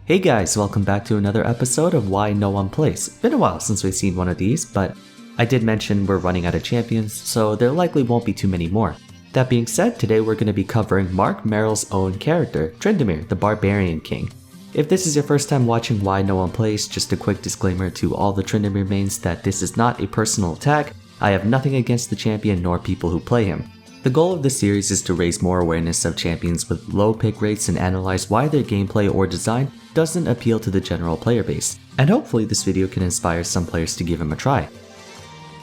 Hey guys, welcome back to another episode of Why No One Plays. Been a while since we've seen one of these, but I did mention we're running out of champions, so there likely won't be too many more. That being said, today we're going to be covering Mark Merrill's own character, Tryndamere, the Barbarian King. If this is your first time watching Why No One Plays, just a quick disclaimer to all the Tryndamere mains that this is not a personal attack. I have nothing against the champion nor people who play him. The goal of this series is to raise more awareness of champions with low pick rates and analyze why their gameplay or design doesn't appeal to the general player base, and hopefully this video can inspire some players to give him a try.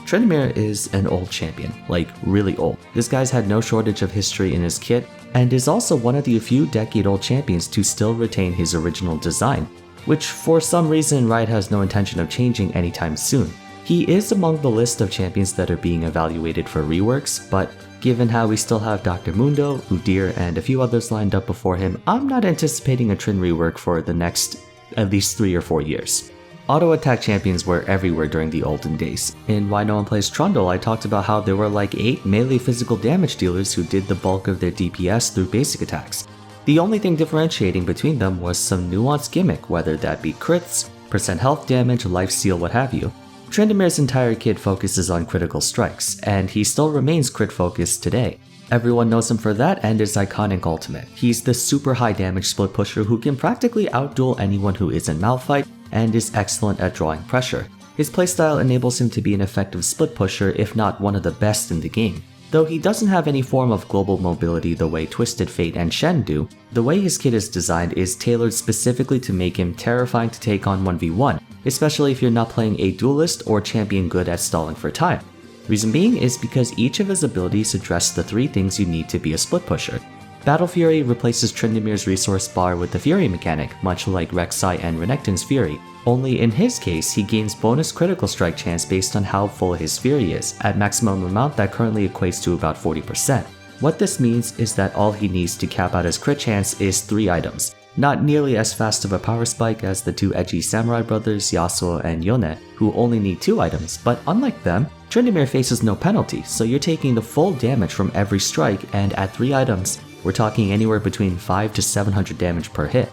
Tryndamere is an old champion, like really old. This guy's had no shortage of history in his kit, and is also one of the few decade-old champions to still retain his original design, which for some reason Riot has no intention of changing anytime soon. He is among the list of champions that are being evaluated for reworks, but given how we still have Dr. Mundo, Udyr, and a few others lined up before him, I'm not anticipating a Trynd rework for the next at least 3 or 4 years. Auto attack champions were everywhere during the olden days. In Why No One Plays Trundle, I talked about how there were like 8 melee physical damage dealers who did the bulk of their DPS through basic attacks. The only thing differentiating between them was some nuanced gimmick, whether that be crits, percent health damage, lifesteal, what have you. Tryndamere's entire kit focuses on critical strikes, and he still remains crit focused today. Everyone knows him for that and his iconic ultimate. He's the super high damage split pusher who can practically outduel anyone who is in Malphite and is excellent at drawing pressure. His playstyle enables him to be an effective split pusher, if not one of the best in the game. Though he doesn't have any form of global mobility the way Twisted Fate and Shen do, the way his kit is designed is tailored specifically to make him terrifying to take on 1v1, especially if you're not playing a duelist or champion good at stalling for time. Reason being is because each of his abilities address the 3 things you need to be a split pusher. Battle Fury replaces Tryndamere's resource bar with the Fury mechanic, much like Rek'Sai and Renekton's Fury, only in his case he gains bonus critical strike chance based on how full his Fury is, at maximum amount that currently equates to about 40%. What this means is that all he needs to cap out his crit chance is 3 items. Not nearly as fast of a power spike as the 2 edgy samurai brothers Yasuo and Yone, who only need 2 items, but unlike them, Tryndamere faces no penalty, so you're taking the full damage from every strike, and at 3 items, we're talking anywhere between 5 to 700 damage per hit.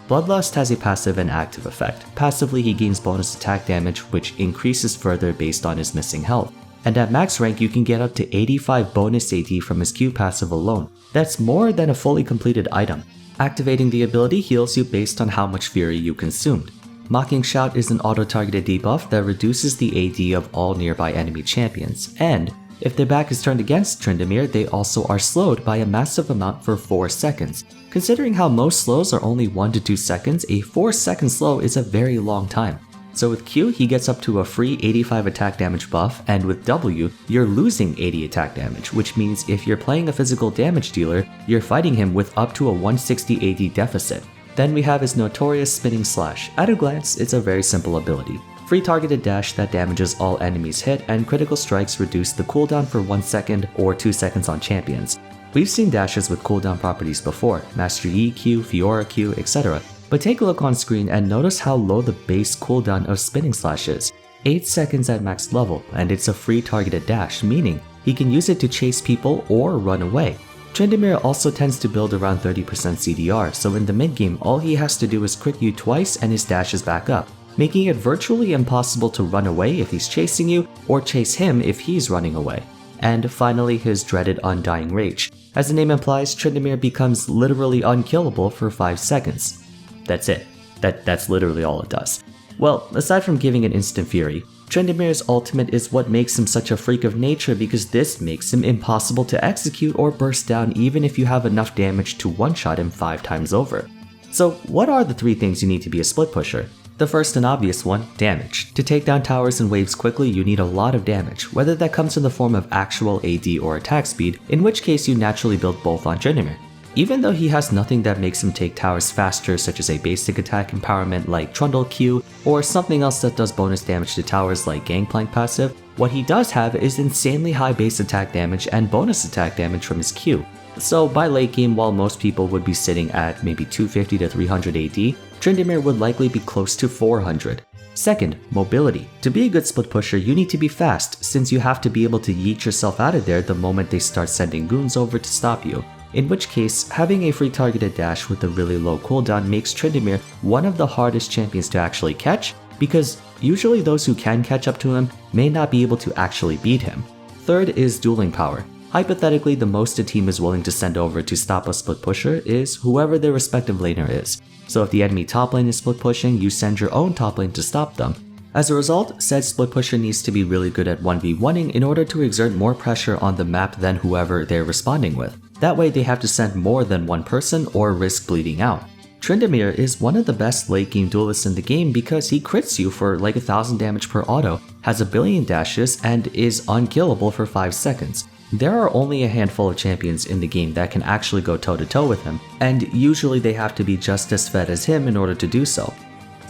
Bloodlust has a passive and active effect. Passively he gains bonus attack damage, which increases further based on his missing health. And at max rank you can get up to 85 bonus AD from his Q passive alone. That's more than a fully completed item. Activating the ability heals you based on how much Fury you consumed. Mocking Shout is an auto-targeted debuff that reduces the AD of all nearby enemy champions, and if their back is turned against Tryndamere, they also are slowed by a massive amount for 4 seconds. Considering how most slows are only 1 to 2 seconds, a 4-second slow is a very long time. So with Q, he gets up to a free 85 attack damage buff, and with W, you're losing 80 attack damage, which means if you're playing a physical damage dealer, you're fighting him with up to a 160 AD deficit. Then we have his notorious Spinning Slash. At a glance, it's a very simple ability. Free targeted dash that damages all enemies hit, and critical strikes reduce the cooldown for 1 second or 2 seconds on champions. We've seen dashes with cooldown properties before, Master Yi Q, Fiora Q, etc. But take a look on screen and notice how low the base cooldown of Spinning Slash is. 8 seconds at max level, and it's a free targeted dash, meaning he can use it to chase people or run away. Tryndamere also tends to build around 30% CDR, so in the mid game all he has to do is crit you twice and his dash is back up, making it virtually impossible to run away if he's chasing you, or chase him if he's running away. And finally, his dreaded Undying Rage. As the name implies, Tryndamere becomes literally unkillable for 5 seconds. That's it. That's literally all it does. Well, aside from giving an instant fury, Tryndamere's ultimate is what makes him such a freak of nature because this makes him impossible to execute or burst down even if you have enough damage to one-shot him 5 times over. So what are the 3 things you need to be a split pusher? The first and obvious one, damage. To take down towers and waves quickly, you need a lot of damage, whether that comes in the form of actual AD or attack speed, in which case you naturally build both on Tryndamere. Even though he has nothing that makes him take towers faster, such as a basic attack empowerment like Trundle Q, or something else that does bonus damage to towers like Gangplank passive, what he does have is insanely high base attack damage and bonus attack damage from his Q. So by late game, while most people would be sitting at maybe 250 to 300 AD, Tryndamere would likely be close to 400. Second, mobility. To be a good split pusher, you need to be fast, since you have to be able to yeet yourself out of there the moment they start sending goons over to stop you. in which case having a free targeted dash with a really low cooldown makes Tryndamere one of the hardest champions to actually catch, because usually those who can catch up to him may not be able to actually beat him. Third is dueling power. Hypothetically, the most a team is willing to send over to stop a split pusher is whoever their respective laner is. So if the enemy top lane is split pushing, you send your own top lane to stop them. As a result, said split pusher needs to be really good at 1v1ing in order to exert more pressure on the map than whoever they're responding with. That way they have to send more than one person or risk bleeding out. Tryndamere is one of the best late game duelists in the game because he crits you for like 1000 damage per auto, has a billion dashes, and is unkillable for 5 seconds. There are only a handful of champions in the game that can actually go toe to toe with him, and usually they have to be just as fed as him in order to do so.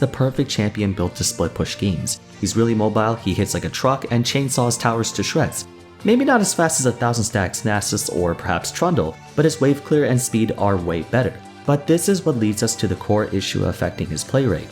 The perfect champion built to split push games. He's really mobile, he hits like a truck, and chainsaws towers to shreds. Maybe not as fast as 1000 stacks Nasus or perhaps Trundle, but his wave clear and speed are way better. But this is what leads us to the core issue affecting his play rate.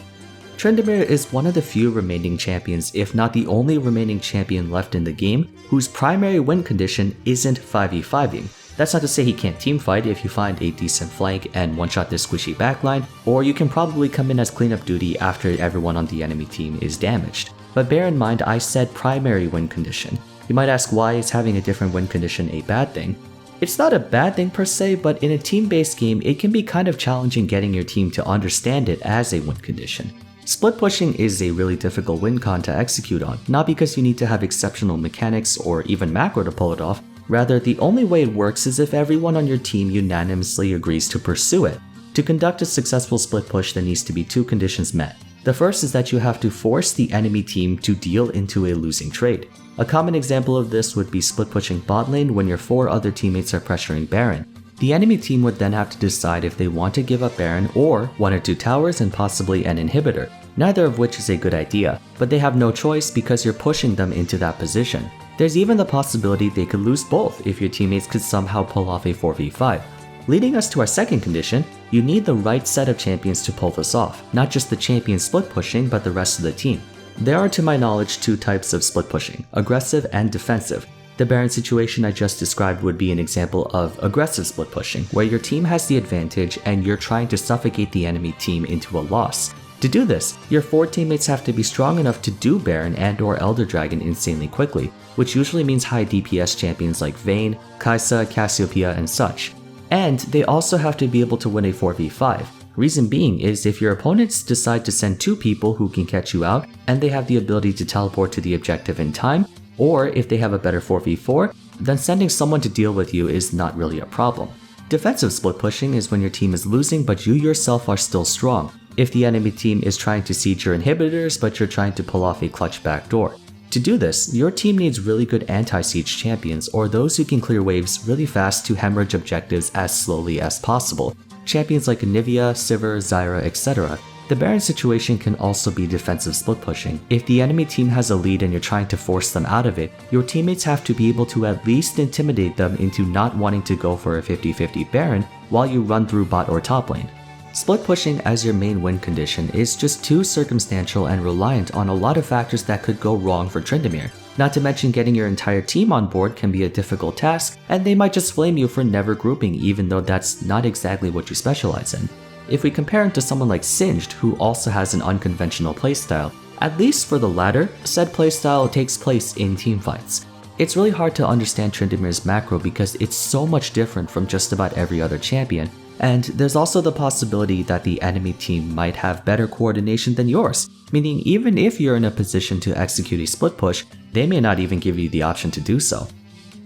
Tryndamere is one of the few remaining champions, if not the only remaining champion left in the game, whose primary win condition isn't 5v5ing. That's not to say he can't teamfight if you find a decent flank and one-shot this squishy backline, or you can probably come in as cleanup duty after everyone on the enemy team is damaged. But bear in mind I said primary win condition. You might ask, why is having a different win condition a bad thing? It's not a bad thing per se, but in a team-based game it can be kind of challenging getting your team to understand it as a win condition. Split pushing is a really difficult win con to execute on, not because you need to have exceptional mechanics or even macro to pull it off. Rather, the only way it works is if everyone on your team unanimously agrees to pursue it. To conduct a successful split push, there needs to be 2 conditions met. The first is that you have to force the enemy team to deal into a losing trade. A common example of this would be split pushing bot lane when your 4 other teammates are pressuring Baron. The enemy team would then have to decide if they want to give up Baron or 1 or 2 towers and possibly an inhibitor, neither of which is a good idea, but they have no choice because you're pushing them into that position. There's even the possibility they could lose both if your teammates could somehow pull off a 4v5. Leading us to our second condition, you need the right set of champions to pull this off, not just the champion split pushing but the rest of the team. There are to my knowledge 2 types of split pushing, aggressive and defensive. The Baron situation I just described would be an example of aggressive split pushing, where your team has the advantage and you're trying to suffocate the enemy team into a loss. To do this, your 4 teammates have to be strong enough to do Baron and or Elder Dragon insanely quickly, which usually means high DPS champions like Vayne, Kai'Sa, Cassiopeia, and such. And they also have to be able to win a 4v5. Reason being is if your opponents decide to send 2 people who can catch you out and they have the ability to teleport to the objective in time, or if they have a better 4v4, then sending someone to deal with you is not really a problem. Defensive split pushing is when your team is losing but you yourself are still strong. If the enemy team is trying to siege your inhibitors but you're trying to pull off a clutch backdoor. To do this, your team needs really good anti-siege champions or those who can clear waves really fast to hemorrhage objectives as slowly as possible. Champions like Anivia, Sivir, Zyra, etc. The Baron situation can also be defensive split pushing. If the enemy team has a lead and you're trying to force them out of it, your teammates have to be able to at least intimidate them into not wanting to go for a 50-50 Baron while you run through bot or top lane. Split pushing as your main win condition is just too circumstantial and reliant on a lot of factors that could go wrong for Tryndamere. Not to mention getting your entire team on board can be a difficult task, and they might just flame you for never grouping even though that's not exactly what you specialize in. If we compare him to someone like Singed, who also has an unconventional playstyle, at least for the latter, said playstyle takes place in teamfights. It's really hard to understand Tryndamere's macro because it's so much different from just about every other champion, and there's also the possibility that the enemy team might have better coordination than yours, meaning even if you're in a position to execute a split push, they may not even give you the option to do so.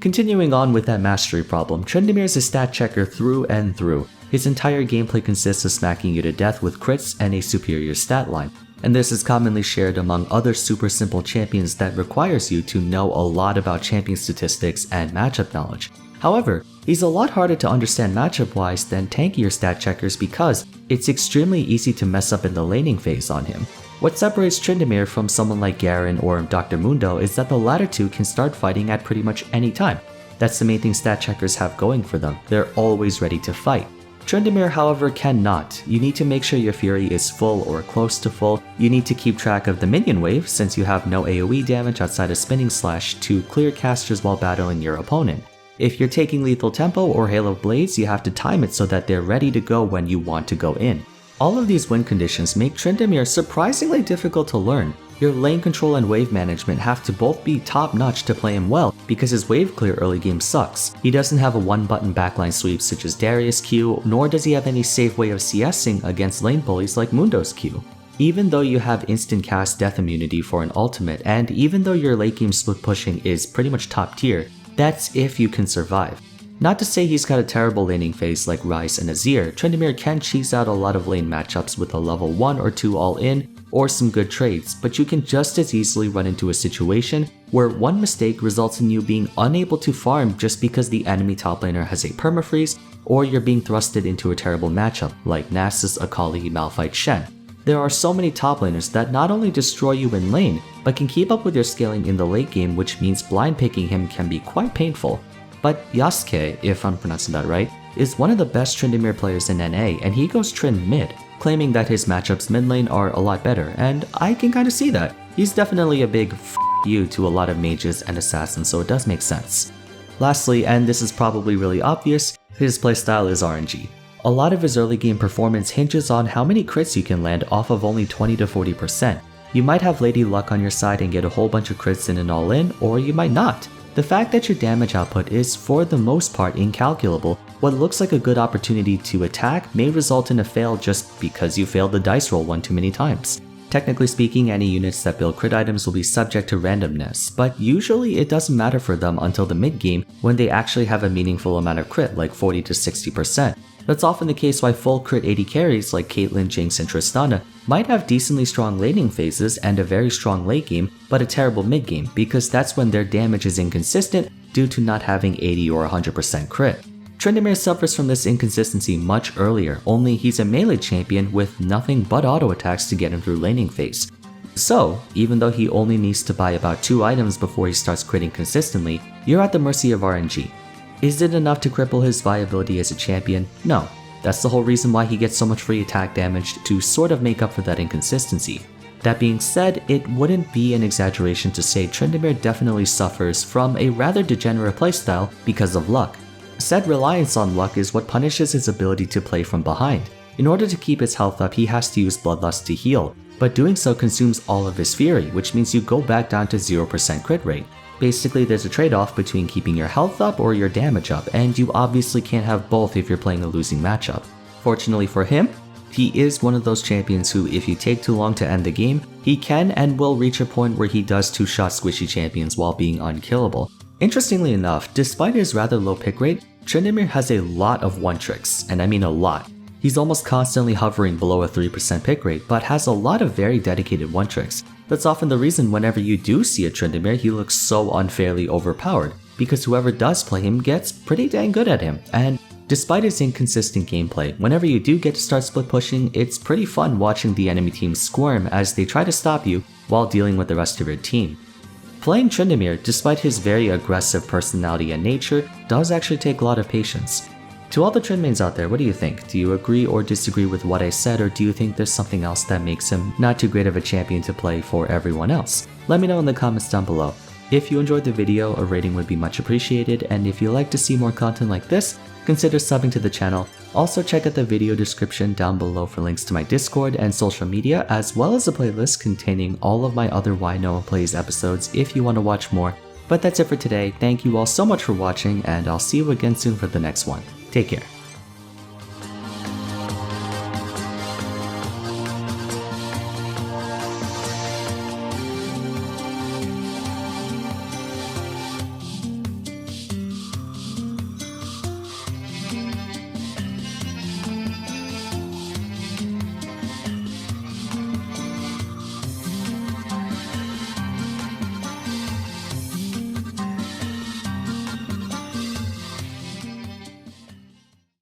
Continuing on with that mastery problem, Tryndamere is a stat checker through and through. His entire gameplay consists of smacking you to death with crits and a superior stat line, and this is commonly shared among other super simple champions that requires you to know a lot about champion statistics and matchup knowledge. However, he's a lot harder to understand matchup-wise than tankier stat checkers because it's extremely easy to mess up in the laning phase on him. What separates Tryndamere from someone like Garen or Dr. Mundo is that the latter two can start fighting at pretty much any time. That's the main thing stat checkers have going for them, they're always ready to fight. Tryndamere, however, cannot. You need to make sure your Fury is full or close to full. You need to keep track of the minion wave since you have no AoE damage outside of Spinning Slash to clear casters while battling your opponent. If you're taking Lethal Tempo or Halo Blades, you have to time it so that they're ready to go when you want to go in. All of these win conditions make Tryndamere surprisingly difficult to learn. Your lane control and wave management have to both be top-notch to play him well because his wave clear early game sucks. He doesn't have a one-button backline sweep such as Darius' Q, nor does he have any safe way of CSing against lane bullies like Mundo's Q. Even though you have instant cast death immunity for an ultimate, and even though your late game split pushing is pretty much top tier, that's if you can survive. Not to say he's got a terrible laning phase like Ryze and Azir, Tryndamere can cheese out a lot of lane matchups with a level 1 or 2 all-in, or some good trades, but you can just as easily run into a situation where one mistake results in you being unable to farm just because the enemy top laner has a permafreeze, or you're being thrusted into a terrible matchup like Nasus, Akali, Malphite, Shen. There are so many top laners that not only destroy you in lane, but can keep up with your scaling in the late game, which means blind picking him can be quite painful. But Yasuke, if I'm pronouncing that right, is one of the best Tryndamere players in NA, and he goes Trynd mid, claiming that his matchups mid lane are a lot better, and I can kinda see that. He's definitely a big f you to a lot of mages and assassins, so it does make sense. Lastly, and this is probably really obvious, his playstyle is RNG. A lot of his early game performance hinges on how many crits you can land off of only 20 to 40%. You might have Lady Luck on your side and get a whole bunch of crits in an all-in, or you might not. The fact that your damage output is for the most part incalculable, what looks like a good opportunity to attack may result in a fail just because you failed the dice roll one too many times. Technically speaking, any units that build crit items will be subject to randomness, but usually it doesn't matter for them until the mid game when they actually have a meaningful amount of crit like 40 to 60%. That's often the case why full crit 80 carries like Caitlyn, Jinx, and Tristana might have decently strong laning phases and a very strong late game, but a terrible mid game because that's when their damage is inconsistent due to not having 80 or 100% crit. Tryndamere suffers from this inconsistency much earlier, only he's a melee champion with nothing but auto attacks to get him through laning phase. So, even though he only needs to buy about 2 items before he starts critting consistently, you're at the mercy of RNG. Is it enough to cripple his viability as a champion? No. That's the whole reason why he gets so much free attack damage to sort of make up for that inconsistency. That being said, it wouldn't be an exaggeration to say Tryndamere definitely suffers from a rather degenerate playstyle because of luck. Said reliance on luck is what punishes his ability to play from behind. In order to keep his health up, he has to use Bloodlust to heal, but doing so consumes all of his fury, which means you go back down to 0% crit rate. Basically, there's a trade-off between keeping your health up or your damage up, and you obviously can't have both if you're playing a losing matchup. Fortunately for him, he is one of those champions who, if you take too long to end the game, he can and will reach a point where he does two-shot squishy champions while being unkillable. Interestingly enough, despite his rather low pick rate, Tryndamere has a lot of one-tricks, and I mean a lot. He's almost constantly hovering below a 3% pick rate, but has a lot of very dedicated one-tricks. That's often the reason whenever you do see a Tryndamere, he looks so unfairly overpowered, because whoever does play him gets pretty dang good at him, and despite his inconsistent gameplay, whenever you do get to start split pushing, it's pretty fun watching the enemy team squirm as they try to stop you while dealing with the rest of your team. Playing Tryndamere, despite his very aggressive personality and nature, does actually take a lot of patience. To all the Trynd mains out there, what do you think? Do you agree or disagree with what I said, or do you think there's something else that makes him not too great of a champion to play for everyone else? Let me know in the comments down below. If you enjoyed the video, a rating would be much appreciated, and if you'd like to see more content like this, consider subbing to the channel. Also check out the video description down below for links to my Discord and social media, as well as a playlist containing all of my other Why No One Plays episodes if you want to watch more. But that's it for today. Thank you all so much for watching, and I'll see you again soon for the next one. Take care.